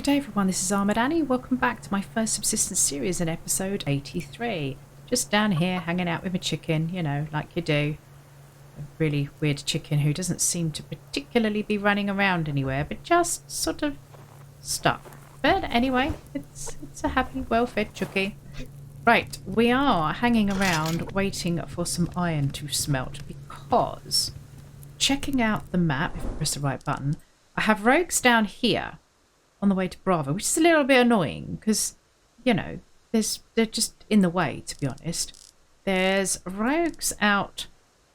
day everyone, this is Armoured Annie. Welcome back to my first Subsistence series in episode 83. Just down here hanging out with my chicken, you know, like you do. A really weird chicken who doesn't seem to particularly be running around anywhere, but just sort of stuck. But anyway, it's a happy, well-fed chookie. Right, we are hanging around waiting for some iron to smelt because checking out the map, if I press the right button, I have rogues down here on the way to Bravo, which is a little bit annoying because, you know, they're just in the way, to be honest. There's rogues out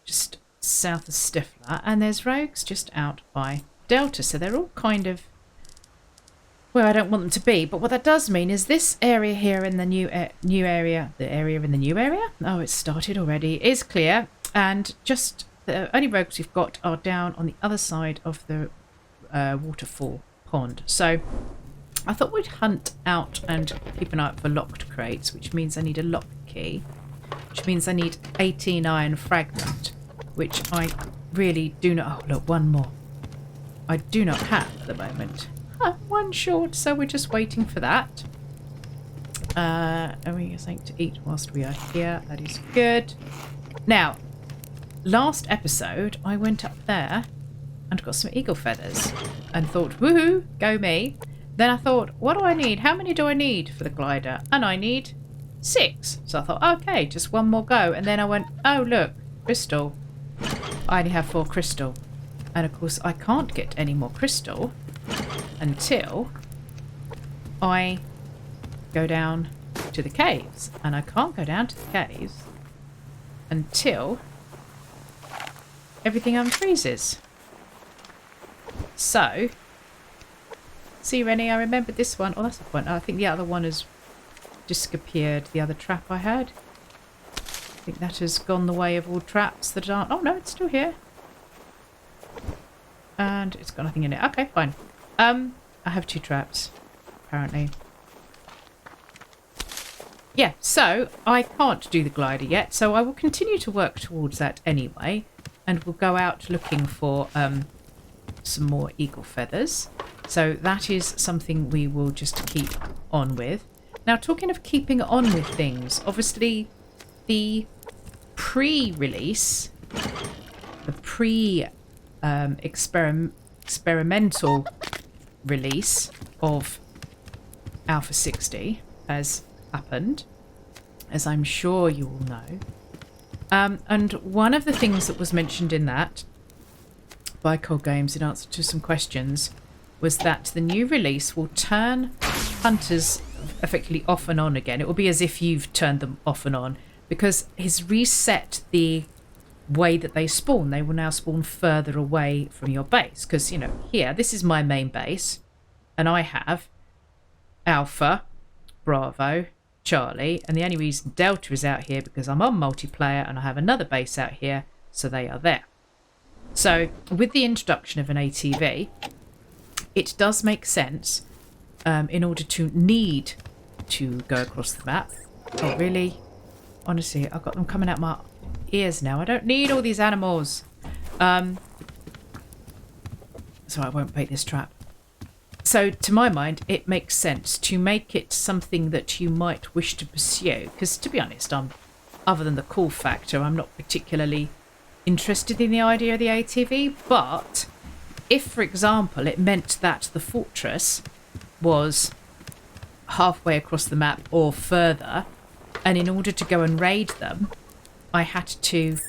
just south of Stifler, and there's rogues just out by Delta, so they're all kind of where I don't want them to be. But what that does mean is this area here in the new area, the area in the new area, oh, it's started already, is clear, and just the only rogues we've got are down on the other side of the waterfall pond. So I thought we'd hunt out and keep an eye out for locked crates, which means I need a lock key, which means I need 18 iron fragment, which I really do not. Oh look, one more. I do not have at the moment. One short, so we're just waiting for that. And we get something to eat whilst we are here. That is good. Now, last episode I went up there and got some eagle feathers and thought, woohoo, go me. Then I thought, what do I need? How many do I need for the glider? And I need 6. So I thought, okay, just one more go. And then I went, oh, look, crystal. I only have 4 crystal. And of course, I can't get any more crystal until I go down to the caves. And I can't go down to the caves until everything unfreezes. So, see, Rennie, I remembered this one. Oh, that's the point. I think the other one has disappeared. The other trap I had. I think that has gone the way of all traps that aren't. Oh no, it's still here. And it's got nothing in it. Okay, fine. I have 2 traps, apparently. Yeah, so I can't do the glider yet, so I will continue to work towards that anyway, and we'll go out looking for some more eagle feathers. So that is something we will just keep on with. Now, talking of keeping on with things, obviously the pre-release, the experimental release of Alpha 60 has happened, as I'm sure you all know. And one of the things that was mentioned in that by Cold Games in answer to some questions was that the new release will turn hunters effectively off and on again. It will be as if you've turned them off and on, because he's reset the way that they spawn. They will now spawn further away from your base, because, you know, here, this is my main base, and I have Alpha, Bravo, Charlie, and the only reason Delta is out here because I'm on multiplayer and I have another base out here, so they are there. So with the introduction of an ATV, it does make sense in order to need to go across the map. Oh really? Honestly, I've got them coming out my ears now. I don't need all these animals. So I won't bait this trap. So to my mind, it makes sense to make it something that you might wish to pursue, because to be honest, other than the cool factor, I'm not particularly interested in the idea of the ATV. But if, for example, it meant that the fortress was halfway across the map or further, and in order to go and raid them, I had to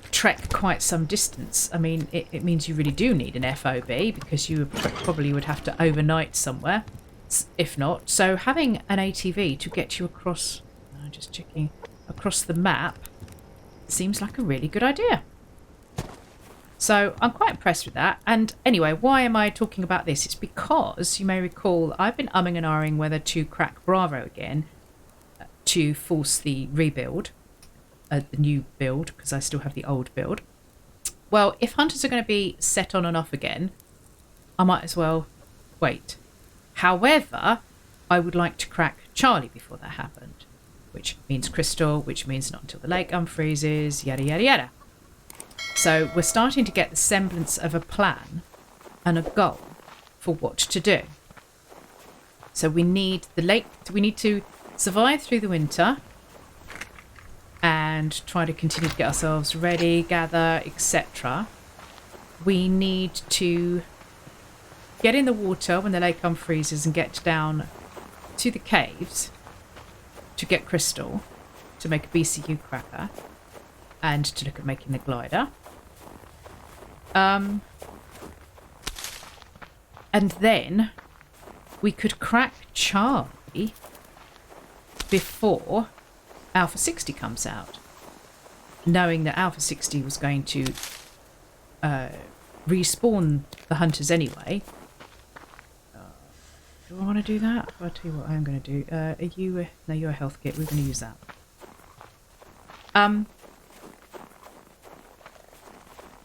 trek quite some distance. I mean, it means you really do need an FOB, because you probably would have to overnight somewhere, if not. So having an ATV to get you across, just checking, across the map, seems like a really good idea. So I'm quite impressed with that. And anyway, why am I talking about this? It's because, you may recall, I've been umming and ahhing whether to crack Bravo again to force the rebuild, the new build, because I still have the old build. Well, if hunters are going to be set on and off again, I might as well wait. However, I would like to crack Charlie before that happened, which means crystal, which means not until the lake unfreezes, yada yada yada. So we're starting to get the semblance of a plan and a goal for what to do. So we need to survive through the winter and try to continue to get ourselves ready, gather, etc. We need to get in the water when the lake unfreezes and get down to the caves to get crystal, to make a BCU cracker, and to look at making the glider. And then we could crack Charlie before Alpha 60 comes out, knowing that Alpha 60 was going to respawn the hunters anyway. Do I want to do that? I'll tell you what I'm going to do. Are you... no, you're a health kit. We're going to use that.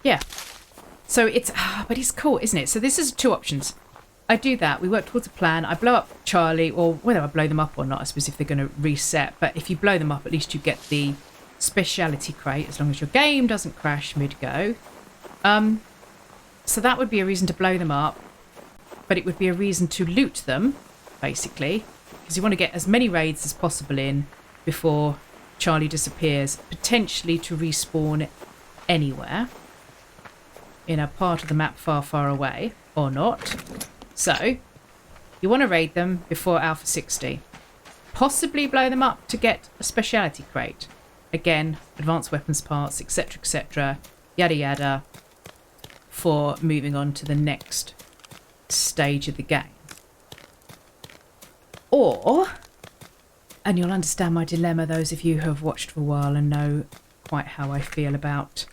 Yeah. So it's... but it's cool, isn't it? So this is 2 options. I do that. We work towards a plan. I blow up Charlie, or whether I blow them up or not, I suppose if they're going to reset. But if you blow them up, at least you get the speciality crate, as long as your game doesn't crash mid-go. So that would be a reason to blow them up. But it would be a reason to loot them, basically. Because you want to get as many raids as possible in before Charlie disappears. Potentially to respawn anywhere. In a part of the map far, far away. Or not. So, you want to raid them before Alpha 60. Possibly blow them up to get a speciality crate. Again, advanced weapons parts, etc, etc. Yada yada. For moving on to the next stage of the game. Or, and you'll understand my dilemma, those of you who have watched for a while and know quite how I feel about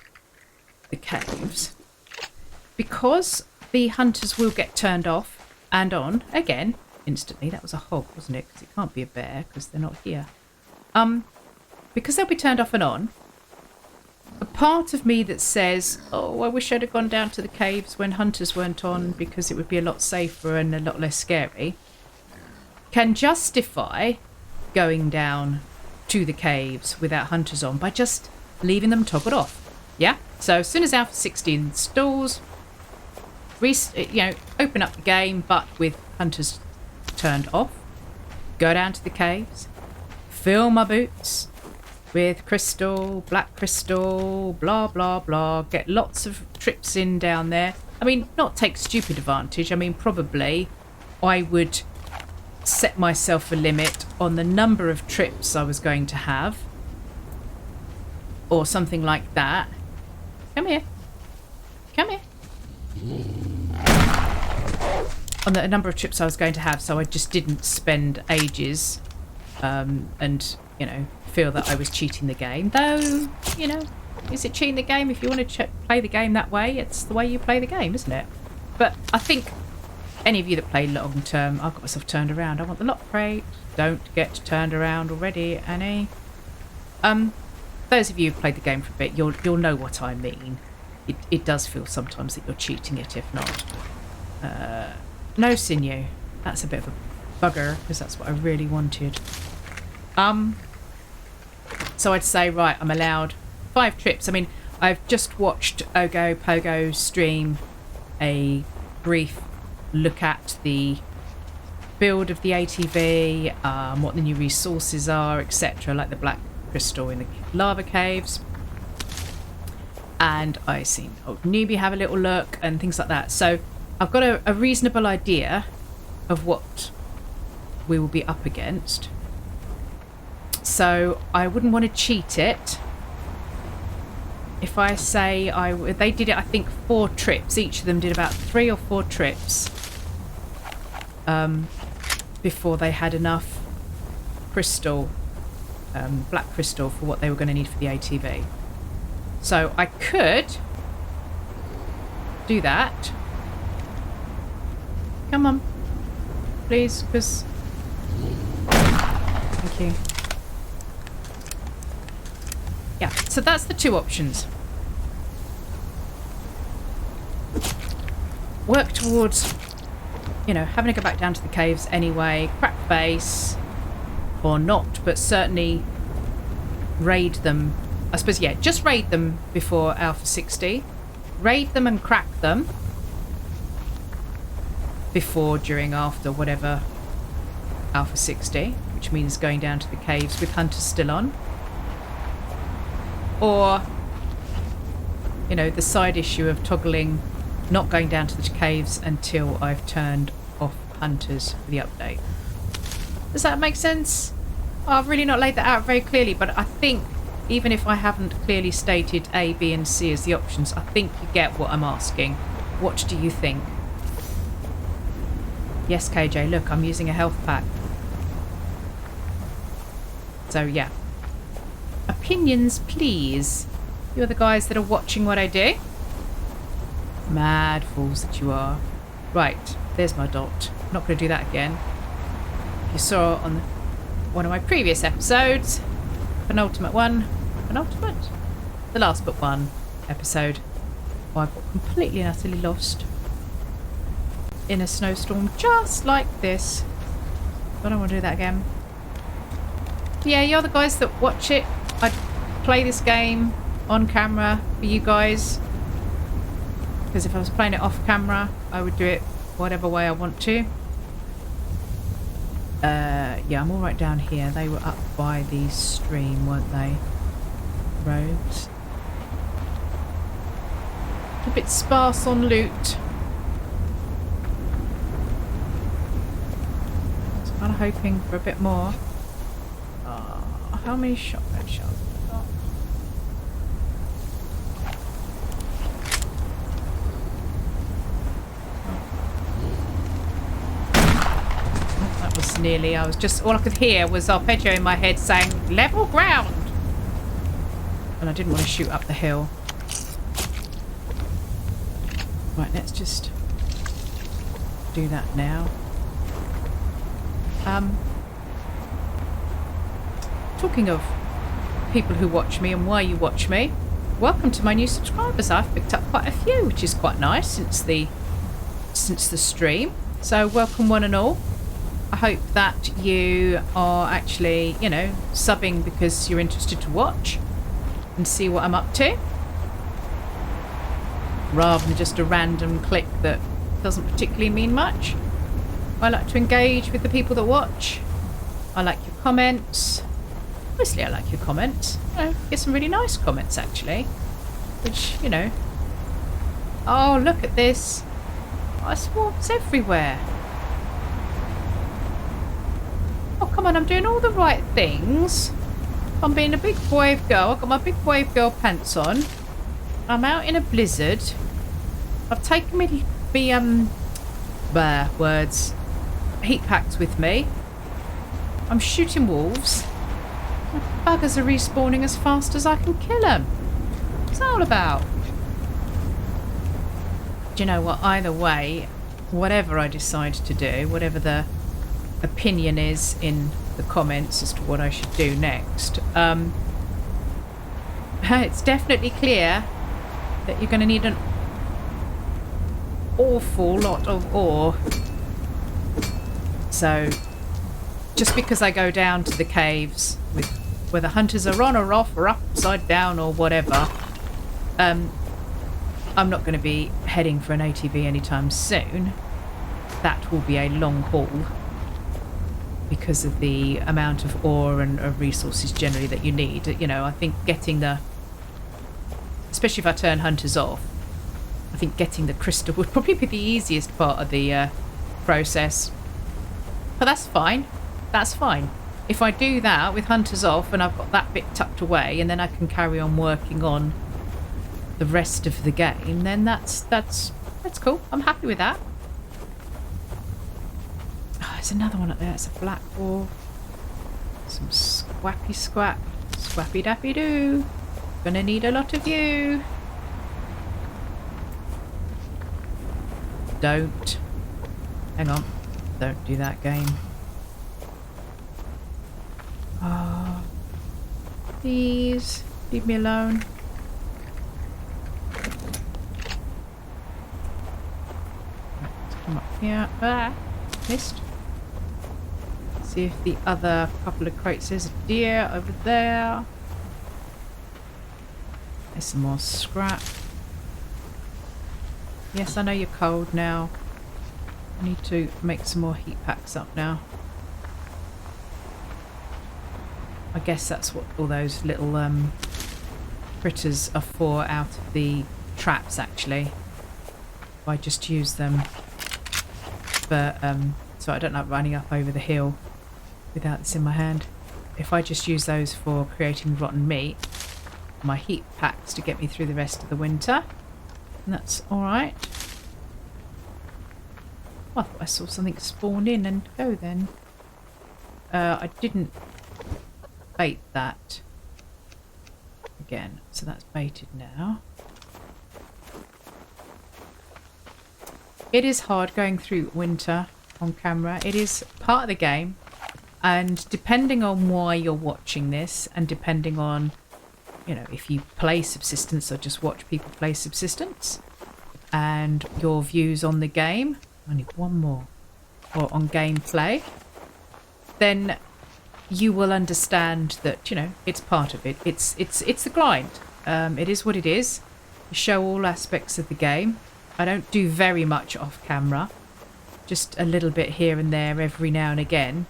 the caves. Because the hunters will get turned off and on again instantly. That was a hog, wasn't it? Because it can't be a bear because they're not here. Because they'll be turned off and on, a part of me that says, oh, I wish I'd have gone down to the caves when hunters weren't on because it would be a lot safer and a lot less scary, can justify going down to the caves without hunters on by just leaving them toggled off. Yeah? So as soon as Alpha 60 installs, open up the game, but with hunters turned off, go down to the caves, fill my boots with crystal, black crystal, blah, blah, blah. Get lots of trips in down there. I mean, not take stupid advantage. I mean, probably I would set myself a limit on the number of trips I was going to have. Or something like that. Come here. Come here. On the number of trips I was going to have, so I just didn't spend ages and, feel that I was cheating the game. Though, is it cheating the game? If you want to play the game that way, it's the way you play the game, isn't it? But I think any of you that play long term, I've got myself turned around. I want the lock crate. Don't get turned around already, Annie. Those of you who've played the game for a bit, you'll know what I mean. It does feel sometimes that you're cheating it, if not. No sinew. That's a bit of a bugger, because that's what I really wanted. So I'd say, right, I'm allowed 5 trips. I mean, I've just watched Ogo Pogo stream a brief look at the build of the ATV, what the new resources are, etc., like the black crystal in the lava caves. And I seen old newbie have a little look and things like that. So I've got a reasonable idea of what we will be up against. So I wouldn't want to cheat it. If I say they did it, I think 4 trips. Each of them did about 3 or 4 trips before they had enough crystal, black crystal, for what they were going to need for the ATV. So I could do that. Come on, please, because... Thank you. Yeah, so that's the 2 options. Work towards, having to go back down to the caves anyway, crack base, or not, but certainly raid them. I suppose, yeah, just raid them before Alpha 60. Raid them and crack them before, during, after, whatever Alpha 60, which means going down to the caves with hunters still on. Or, you know, the side issue of toggling, not going down to the caves until I've turned off hunters for the update. Does that make sense? I've really not laid that out very clearly, but I think even if I haven't clearly stated A, B and C as the options, I think you get what I'm asking. What do you think? Yes, KJ, look, I'm using a health pack. So, yeah. Opinions, please. You're the guys that are watching what I do. Mad fools that you are. Right, there's my dot. Not going to do that again. You saw on one of my previous episodes, penultimate one, the last but one episode, I got completely and utterly lost in a snowstorm just like this. I don't want to do that again. Yeah, you're the guys that watch it. I play this game on camera for you guys, because if I was playing it off camera, I would do it whatever way I want to. Yeah, I'm all right down here. They were up by the stream, weren't they? Roads. A bit sparse on loot. I was kind of hoping for a bit more. How many shotgun shells have I got? Oh, that was nearly. I was just, all I could hear was arpeggio in my head saying level ground, and I didn't want to shoot up the hill. Right, let's just do that now. Talking of people who watch me and why you watch me, welcome to my new subscribers. I've picked up quite a few, which is quite nice since the stream. So welcome one and all. I hope that you are actually, you know, subbing because you're interested to watch and see what I'm up to, rather than just a random click that doesn't particularly mean much. I like to engage with the people that watch. I like your comments. Mostly I like your comments. I get some really nice comments actually, which, you know. Oh, look at this. Oh, swarms everywhere. Oh, come on, I'm doing all the right things. I'm being a big brave girl. I've got my big brave girl pants on. I'm out in a blizzard. I've taken me heat packs with me. I'm shooting wolves. My buggers are respawning as fast as I can kill them. What's that all about? Do you know what? Either way, whatever I decide to do, whatever the opinion is in the comments as to what I should do next, it's definitely clear that you're going to need an awful lot of ore. So just because I go down to the caves with whether hunters are on or off or upside down or whatever, I'm not going to be heading for an ATV anytime soon. That will be a long haul because of the amount of ore and resources generally that you need. You know, I think getting the, especially if I turn hunters off, I think getting the crystal would probably be the easiest part of the process. But that's fine. That's fine. If I do that with hunters off and I've got that bit tucked away and then I can carry on working on the rest of the game, then that's cool. I'm happy with that. Oh, there's another one up there. It's a black wolf. Some squappy dappy doo. Gonna need a lot of you. Don't. Hang on. Don't do that game. Oh, please leave me alone. Let's come up here. Ah, missed. See if the other couple of crates, there's a deer over there. There's some more scrap. Yes, I know you're cold now. I need to make some more heat packs up now. I guess that's what all those little critters are for out of the traps, actually. I just use them for, so I don't like running up over the hill without this in my hand. If I just use those for creating rotten meat, my heat packs to get me through the rest of the winter, and that's alright. Oh, I thought I saw something spawn in and go then. I didn't bait that again, so that's baited now. It is hard going through winter on camera. It is part of the game, and depending on why you're watching this, and depending on, you know, if you play Subsistence or just watch people play Subsistence, and your views on the game, I need one more, or on gameplay, then you will understand that, you know, it's part of it. It's the grind. It is what it is. You show all aspects of the game. I don't do very much off camera, just a little bit here and there every now and again.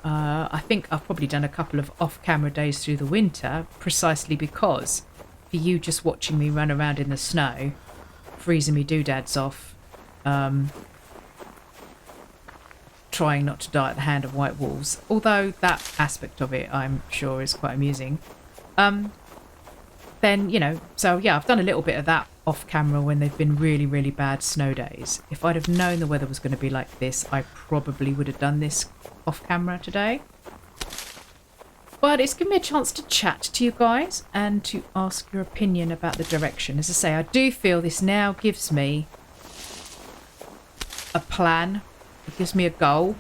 I think I've probably done a couple of off-camera days through the winter, precisely because for you just watching me run around in the snow, freezing me doodads off, trying not to die at the hand of white wolves, although that aspect of it I'm sure is quite amusing. Then, you know, so yeah, I've done a little bit of that off camera when they've been really, really bad snow days. If I'd have known the weather was going to be like this, I probably would have done this off camera today. But it's given me a chance to chat to you guys and to ask your opinion about the direction. As I say, I do feel this now gives me a plan. It gives me a goal.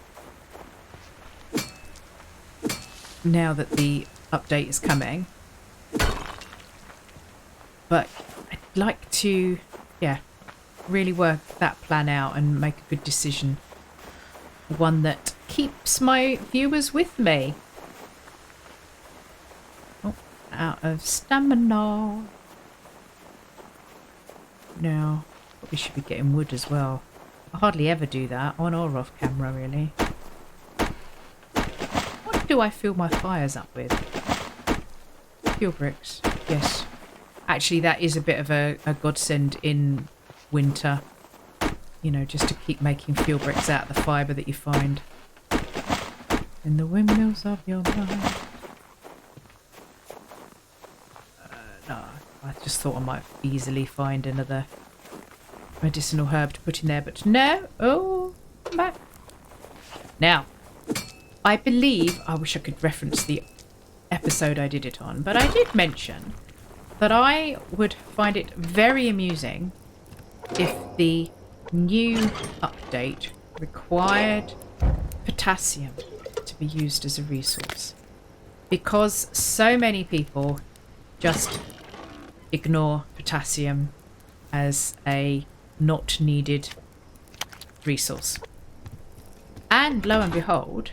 Now that the update is coming. But I'd like to, yeah, really work that plan out and make a good decision. One that keeps my viewers with me. Oh, out of stamina. Now, probably should be getting wood as well. I hardly ever do that, on or off camera, really. What do I fill my fires up with? Fuel bricks, yes. Actually, that is a bit of a godsend in winter. You know, just to keep making fuel bricks out of the fibre that you find. In the windmills of your mind. No, I just thought I might easily find another medicinal herb to put in there, but no. Oh, come back. Now, I believe, I wish I could reference the episode I did it on, but I did mention that I would find it very amusing if the new update required potassium to be used as a resource, because so many people just ignore potassium as a not needed resource. And lo and behold,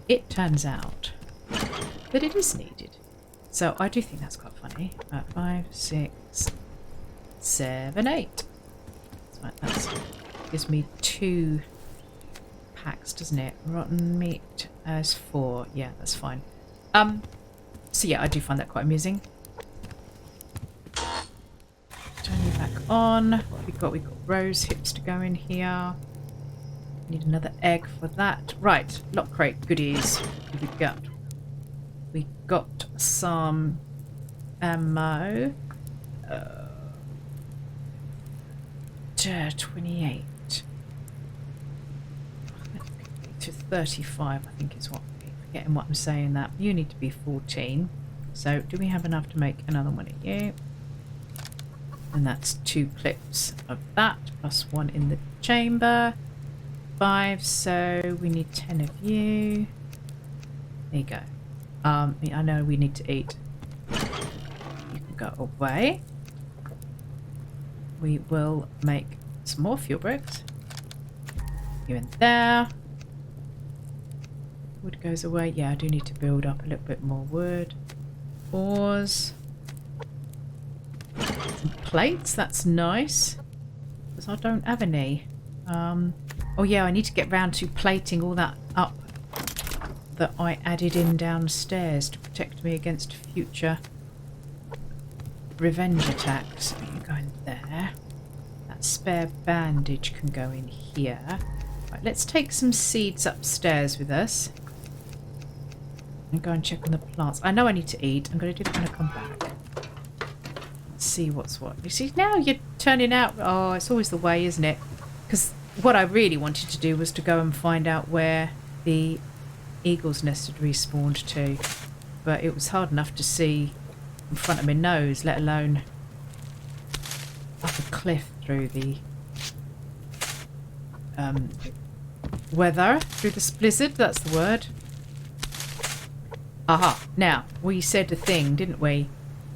it turns out that it is needed. So I do think that's quite funny. 5, 6, 7, 8. Right, that gives me 2 packs, doesn't it? Rotten meat as 4. Yeah, that's fine. So yeah, I do find that quite amusing. Turn you back on. What have we got? We've got rose hips to go in here. Need another egg for that. Right, lock crate goodies. What have we got? We got some ammo. 28 to 35, I think is what I'm forgetting what I'm saying. That you need to be 14. So do we have enough to make another one of you? And that's 2 clips of that plus 1 in the chamber. 5, so we need 10 of you. There you go. I know we need to eat. You can go away. We will make some more fuel bricks. You in there. Wood goes away. Yeah, I do need to build up a little bit more wood. Ores. Some plates, that's nice. Because I don't have any. Oh yeah, I need to get round to plating all that up that I added in downstairs to protect me against future revenge attacks. So you go in there. That spare bandage can go in here. Right, let's take some seeds upstairs with us and go and check on the plants. I know I need to eat. I'm going to do that when I come back. Let's see what's what. You see, now you're turning out... Oh, it's always the way, isn't it? Because what I really wanted to do was to go and find out where the eagle's nest had respawned to. But it was hard enough to see in front of my nose, let alone up a cliff through the weather, through this blizzard, that's the word. Aha, now, we said a thing, didn't we?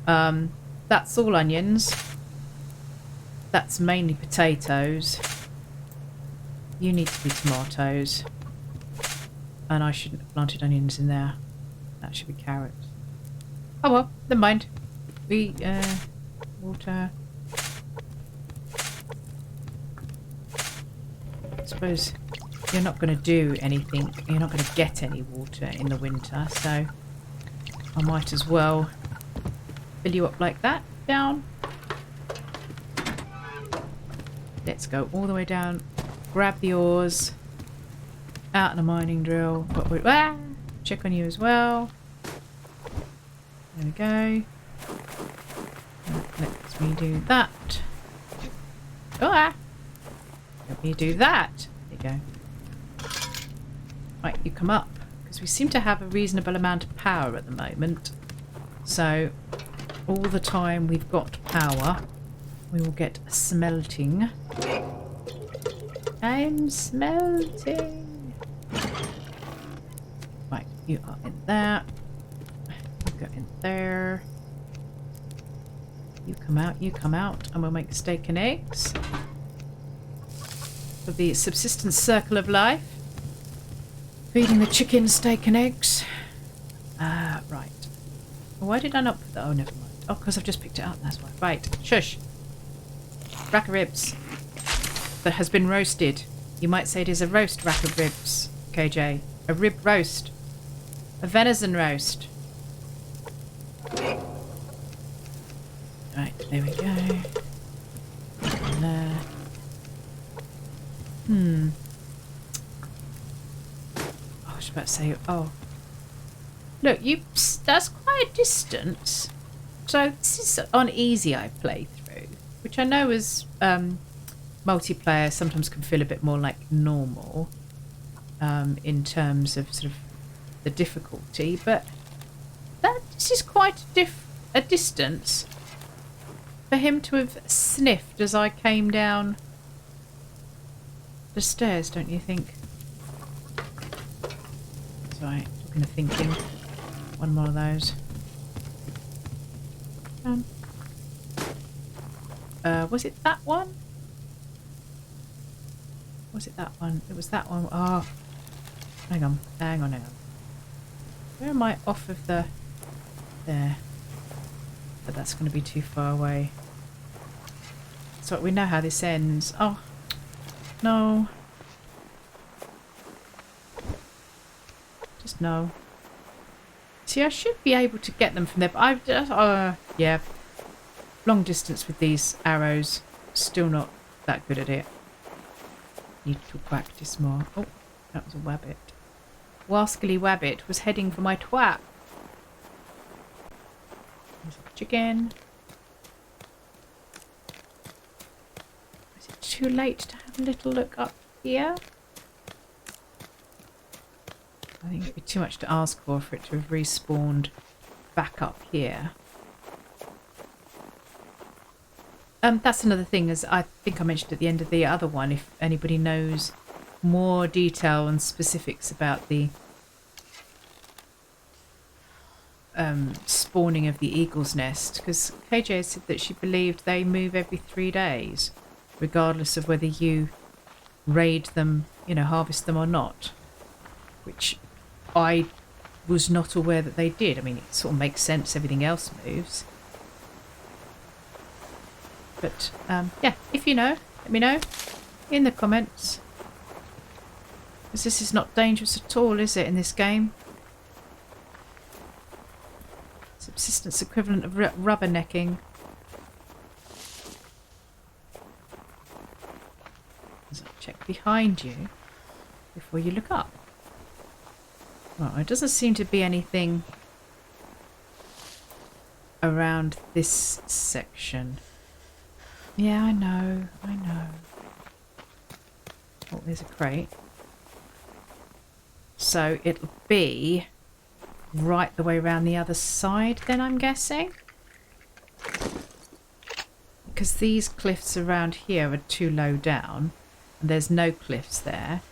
That's all onions. That's mainly potatoes. You need to be tomatoes. And I shouldn't have planted onions in there. That should be carrots. Oh well, never mind. We, water. I suppose you're not going to do anything. You're not going to get any water in the winter, so I might as well fill you up like that. Down. Let's go all the way down. Grab the ores. Out in a mining drill. Check on you as well. There we go. Let me do that. Let me do that. There you go. Right, you come up. Because we seem to have a reasonable amount of power at the moment. So, all the time we've got power, we will get a smelting. I'm smelting. Right, you are in there. You go in there. You come out, and we'll make steak and eggs. For the subsistence circle of life. Feeding the chicken steak and eggs. Right. Why did I not put that? Oh, never mind. Oh, because I've just picked it up, that's why. Right, shush. Rack of ribs. That has been roasted. You might say it is a roast rack of ribs, KJ. A rib roast. A venison roast. Right, there we go. And there. I was about to say, oh. Look, that's quite a distance. So this is on easy I play through, which I know is multiplayer sometimes can feel a bit more like normal in terms of sort of the difficulty, but this is quite a distance for him to have sniffed as I came down the stairs, don't you think? Sorry, talking of thinking. One more of those. Was it that one? Was it that one? It was that one. Oh, hang on. Where am I off of the... There. But that's going to be too far away. So we know how this ends. Oh, no. Just no. See, I should be able to get them from there, but I've just... yeah. Long distance with these arrows. Still not that good at it. Need to practice more. Oh, that was a wabbit. Wascally Wabbit was heading for my twat. There's a chicken. Is it too late to have a little look up here? I think it'd be too much to ask for it to have respawned back up here. That's another thing, as I think I mentioned at the end of the other one, if anybody knows more detail and specifics about the spawning of the eagle's nest, because KJ said that she believed they move every 3 days, regardless of whether you raid them, harvest them or not, which I was not aware that they did. I mean, it sort of makes sense, everything else moves. But, yeah, if you know, let me know in the comments. Because this is not dangerous at all, is it, in this game? Subsistence equivalent of rubbernecking. So check behind you before you look up. Well, it doesn't seem to be anything around this section. Yeah, I know. Oh, there's a crate. So it'll be right the way around the other side then, I'm guessing. Because these cliffs around here are too low down. And there's no cliffs there.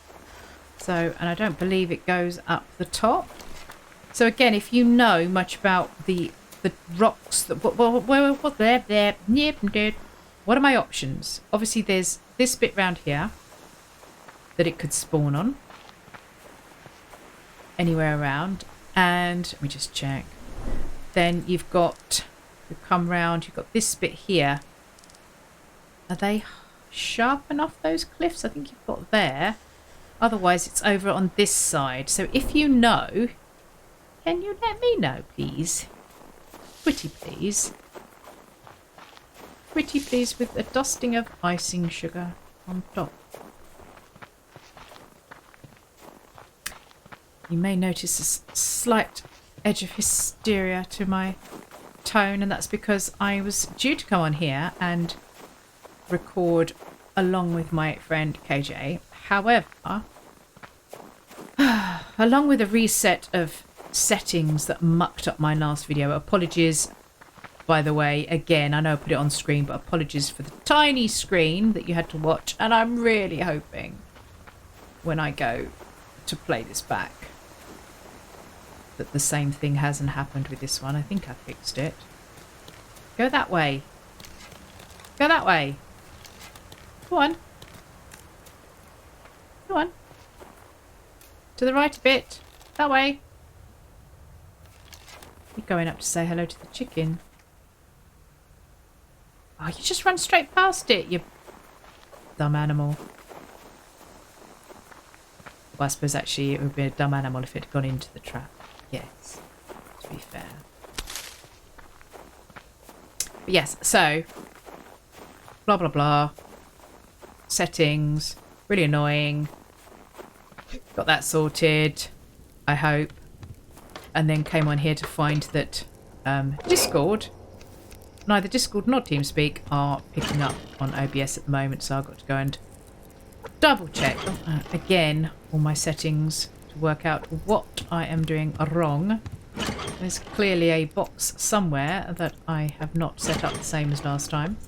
So, and I don't believe it goes up the top. So again, if you know much about the rocks, what are my options? Obviously there's this bit round here that it could spawn on. Anywhere around. And let me just check. Then you've come round, you've got this bit here. Are they sharp enough, those cliffs? I think you've got there. Otherwise it's over on this side. So if you know, can you let me know, please? Pretty please. Pretty please, with a dusting of icing sugar on top. You may notice a slight edge of hysteria to my tone, and that's because I was due to come on here and record along with my friend KJ. However, along with a reset of settings that mucked up my last video, apologies by the way, again, I know I put it on screen, but apologies for the tiny screen that you had to watch, and I'm really hoping when I go to play this back that the same thing hasn't happened with this one. I think I fixed it. Go that way. Go that way. Go on. Go on. To the right a bit. That way. You're going up to say hello to the chicken. Oh, you just run straight past it, you dumb animal. Well, I suppose actually it would be a dumb animal if it had gone into the trap. Yes, to be fair. But yes, so blah blah blah. Settings, really annoying. Got that sorted, I hope. And then came on here to find that Discord, neither Discord nor TeamSpeak are picking up on OBS at the moment, so I've got to go and double check again all my settings to work out what I am doing wrong. There's clearly a box somewhere that I have not set up the same as last time.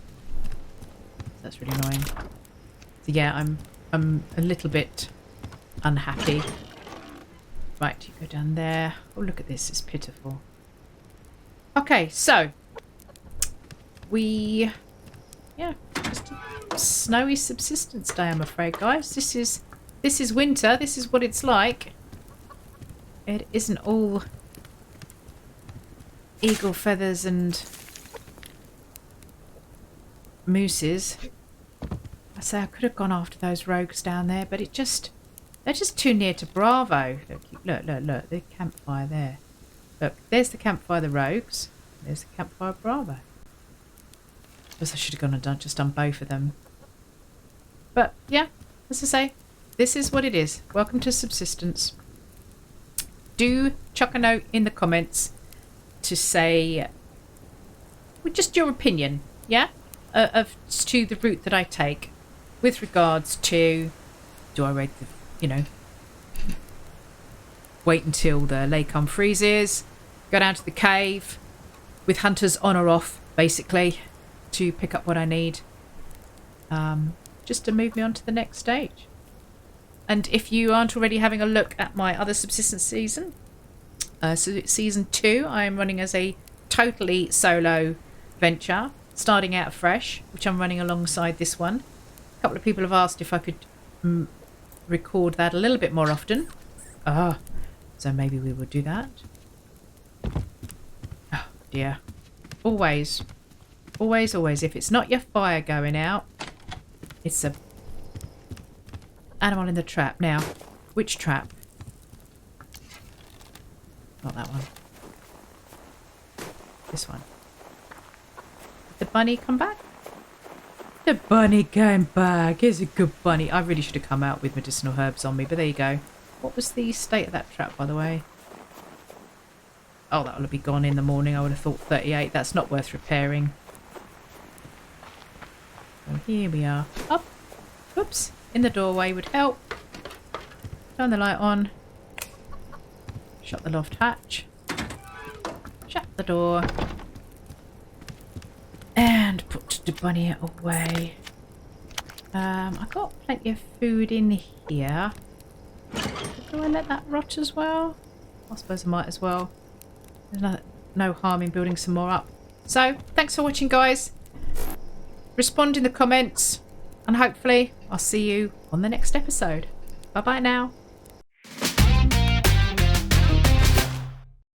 That's really annoying. So yeah, I'm a little bit unhappy. Right, you go down there. Oh, look at this, it's pitiful. Okay, so just a snowy subsistence day, I'm afraid, guys. This is winter. This is what it's like. It isn't all eagle feathers and mooses. I say I could have gone after those rogues down there, but they're just too near to Bravo. Look, the campfire there. Look, there's the campfire of the rogues. There's the campfire of Bravo. I suppose I should have gone and just done both of them. But yeah, as I say, this is what it is. Welcome to Subsistence. Do chuck a note in the comments to say, well, just your opinion, yeah, to the route that I take with regards to, do I rate the, wait until the lake unfreezes, go down to the cave with hunters on or off, basically, to pick up what I need, just to move me on to the next stage. And if you aren't already having a look at my other subsistence season, so season 2, I am running as a totally solo venture, starting out fresh, which I'm running alongside this one. A couple of people have asked if I could record that a little bit more often. So maybe we will do that. Oh dear. Always, if it's not your fire going out, it's a animal in the trap. Now, which trap? Not that one. This one. Did the bunny come back? The bunny came back. Here's a good bunny. I really should have come out with medicinal herbs on me, but there you go. What was the state of that trap, by the way? Oh, that will be gone in the morning. I would have thought 38. That's not worth repairing. So here we are. Up. Oops. In the doorway would help. Turn the light on. Shut the loft hatch. Shut the door. And put the bunny away. I've got plenty of food in here. Do I let that rot as well? I suppose I might as well. There's no harm in building some more up. So, thanks for watching, guys. Respond in the comments. And hopefully, I'll see you on the next episode. Bye-bye now.